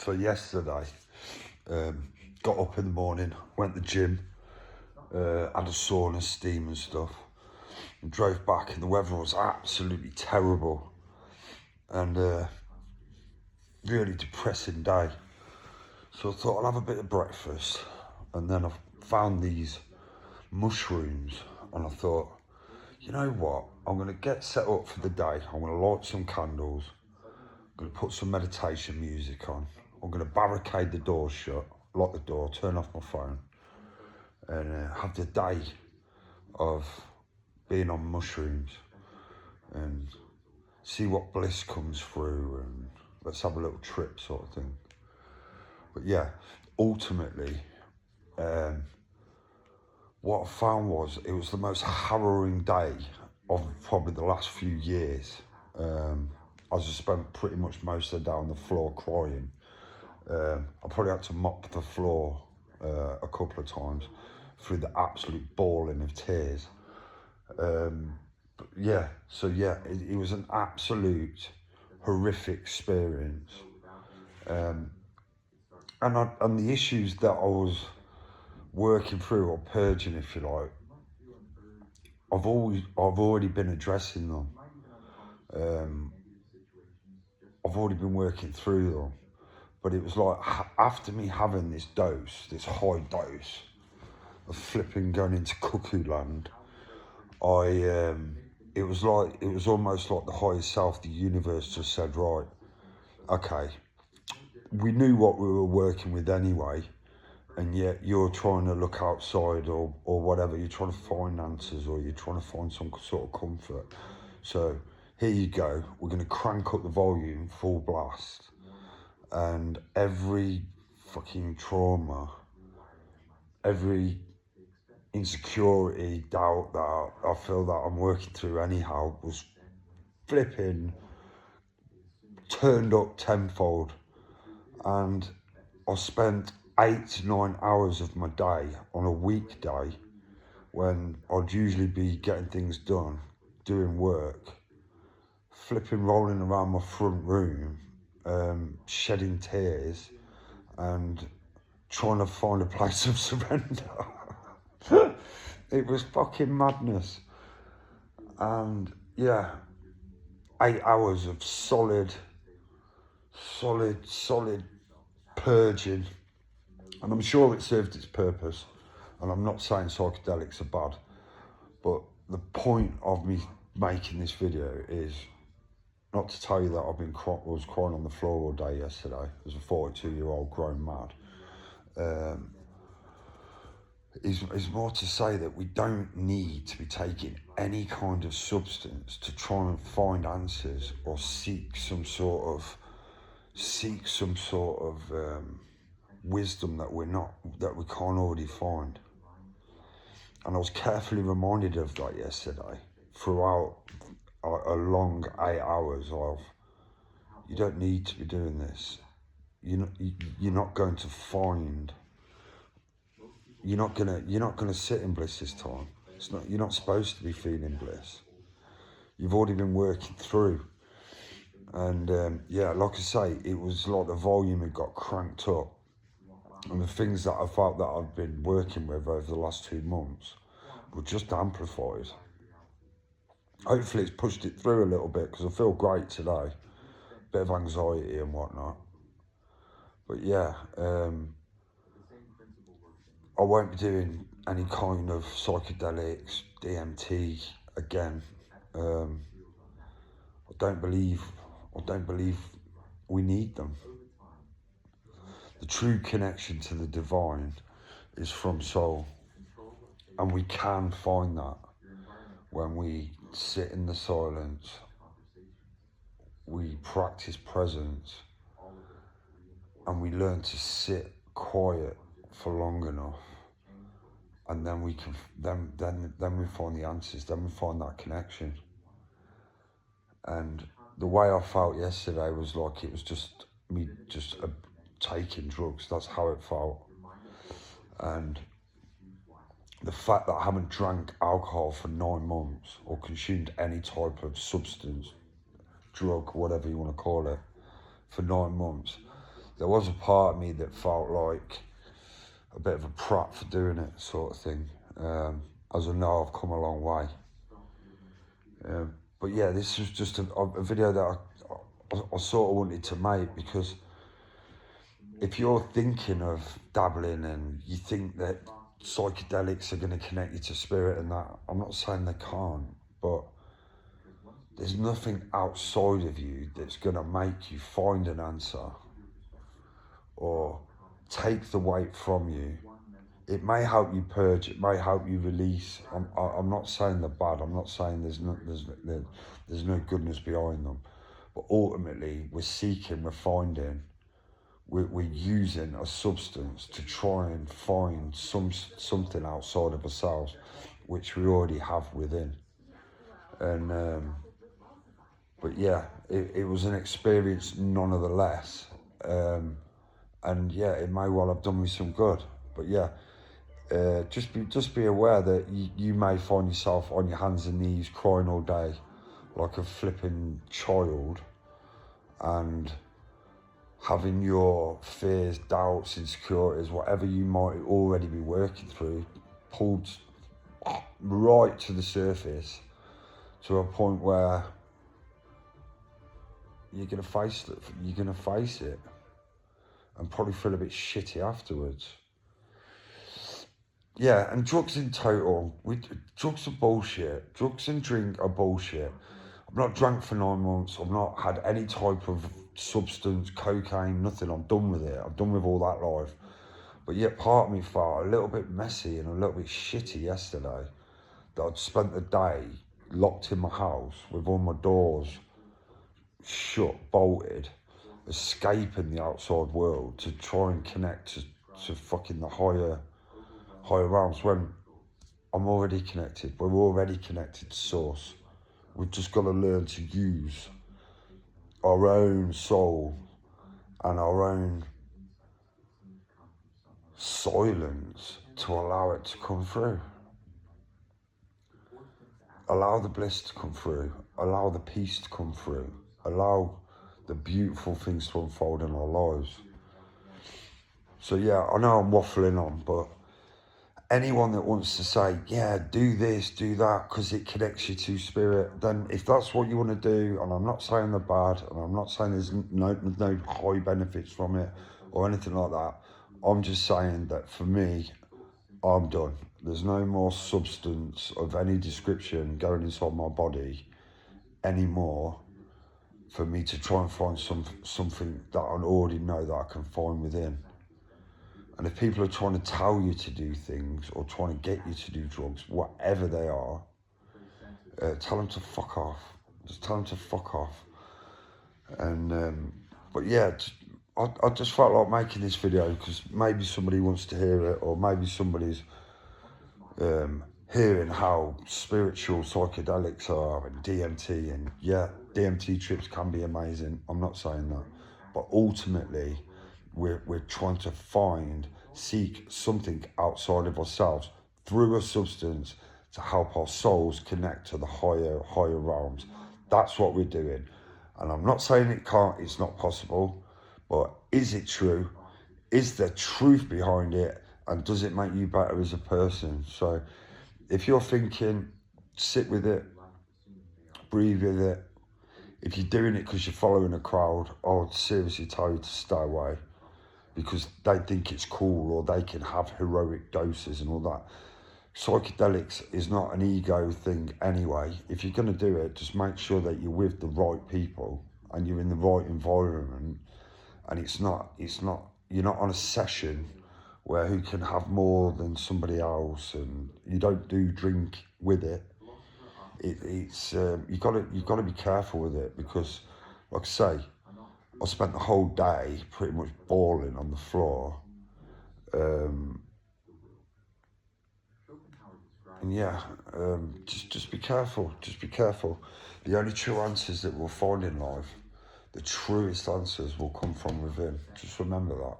So yesterday, got up in the morning, went to the gym, had a sauna, steam and stuff, and drove back, and the weather was absolutely terrible and really depressing day. So I thought I'll have a bit of breakfast, and then I found these mushrooms, and I thought, you know what, I'm going to get set up for the day. I'm going to light some candles, I'm going to put some meditation music on, I'm going to barricade the door shut, lock the door, turn off my phone, and have the day of being on mushrooms and see what bliss comes through, and let's have a little trip sort of thing. But yeah, ultimately, what I found was it was the most harrowing day of probably the last few years. I just spent pretty much most of the day on the floor crying. I probably had to mop the floor a couple of times through the absolute bawling of tears. But yeah, so yeah, it was an absolute horrific experience. And the issues that I was working through, or purging if you like, I've already been addressing them. I've already been working through them, but it was like after me having this high dose of flipping going into cuckoo land, it was almost like the higher self, the universe just said, right, okay, we knew what we were working with anyway, and yet you're trying to look outside or whatever, you're trying to find answers, or you're trying to find some sort of comfort. So here you go, we're going to crank up the volume full blast, and every fucking trauma, every insecurity, doubt that I feel that I'm working through anyhow was flipping turned up tenfold. And I spent 8 to 9 hours of my day on a weekday, when I'd usually be getting things done, doing work, flipping rolling around my front room, shedding tears and trying to find a place of surrender. It was fucking madness. And yeah, 8 hours of solid purging, and I'm sure it served its purpose, and I'm not saying psychedelics are bad, but the point of me making this video is not to tell you that I was crying on the floor all day yesterday as a 42-year-old grown mad. Is more to say that we don't need to be taking any kind of substance to try and find answers or seek some sort of wisdom that we can't already find. And I was carefully reminded of that yesterday throughout a long 8 hours of, you don't need to be doing this. You're not going to find. You're not gonna sit in bliss this time. You're not supposed to be feeling bliss. You've already been working through. And yeah, like I say, it was like the volume had got cranked up, and the things that I felt that I've been working with over the last 2 months were just amplified. Hopefully it's pushed it through a little bit, because I feel great today. Bit of anxiety and whatnot. But yeah, I won't be doing any kind of psychedelics, DMT again. I don't believe we need them. The true connection to the divine is from soul, and we can find that when we sit in the silence, we practice presence, and we learn to sit quiet for long enough, and then we can then we find the answers, then we find that connection. And the way I felt yesterday was like it was just me taking drugs. That's how it felt. And the fact that I haven't drank alcohol for 9 months or consumed any type of substance, drug, whatever you want to call it, for 9 months, there was a part of me that felt like a bit of a prat for doing it, sort of thing. As I know I've come a long way. But yeah, this was just a video that I sort of wanted to make, because if you're thinking of dabbling and you think that psychedelics are going to connect you to spirit and that, I'm not saying they can't, but there's nothing outside of you that's going to make you find an answer or take the weight from you. It may help you purge, it may help you release. I'm not saying they're bad, I'm not saying there's no goodness behind them, but ultimately we're seeking, we're finding, we're using a substance to try and find something outside of ourselves, which we already have within. And but yeah, it was an experience none of the less. And yeah, it may well have done me some good. But yeah, just be aware that you may find yourself on your hands and knees crying all day like a flipping child, and having your fears, doubts, insecurities, whatever you might already be working through, pulled right to the surface, to a point where you're gonna face it, and probably feel a bit shitty afterwards. Yeah, and drugs in total, drugs are bullshit. Drugs and drink are bullshit. I've not drank for 9 months. I've not had any type of substance, cocaine, nothing. I'm done with it. I'm done with all that life. But yet part of me felt a little bit messy and a little bit shitty yesterday, that I'd spent the day locked in my house with all my doors shut, bolted, escaping the outside world to try and connect to fucking the higher realms, when I'm already connected. We're already connected to source. We've just got to learn to use our own soul and our own silence to allow it to come through. Allow the bliss to come through. Allow the peace to come through. Allow the beautiful things to unfold in our lives. So yeah, I know I'm waffling on, but anyone that wants to say, yeah, do this, do that, because it connects you to spirit, then if that's what you want to do, and I'm not saying they're bad, and I'm not saying there's no high benefits from it or anything like that, I'm just saying that for me, I'm done. There's no more substance of any description going inside my body anymore for me to try and find something that I already know that I can find within. And if people are trying to tell you to do things or trying to get you to do drugs, whatever they are, tell them to fuck off. Just tell them to fuck off. And but yeah, I just felt like making this video because maybe somebody wants to hear it, or maybe somebody's hearing how spiritual psychedelics are, and DMT, and yeah, DMT trips can be amazing. I'm not saying that, but ultimately, we're trying to seek something outside of ourselves through a substance to help our souls connect to the higher realms. That's what we're doing. And I'm not saying it's not possible, but is it true? Is there truth behind it? And does it make you better as a person? So if you're thinking, sit with it, breathe with it. If you're doing it because you're following a crowd, I would seriously tell you to stay away, because they think it's cool, or they can have heroic doses and all that. Psychedelics is not an ego thing anyway. If you're going to do it, just make sure that you're with the right people and you're in the right environment, and you're not on a session where who can have more than somebody else, and you don't do drink with it. You've got to be careful with it, because like I say, I spent the whole day pretty much bawling on the floor. And yeah, just be careful. Just be careful. The only true answers that we'll find in life, the truest answers, will come from within. Just remember that.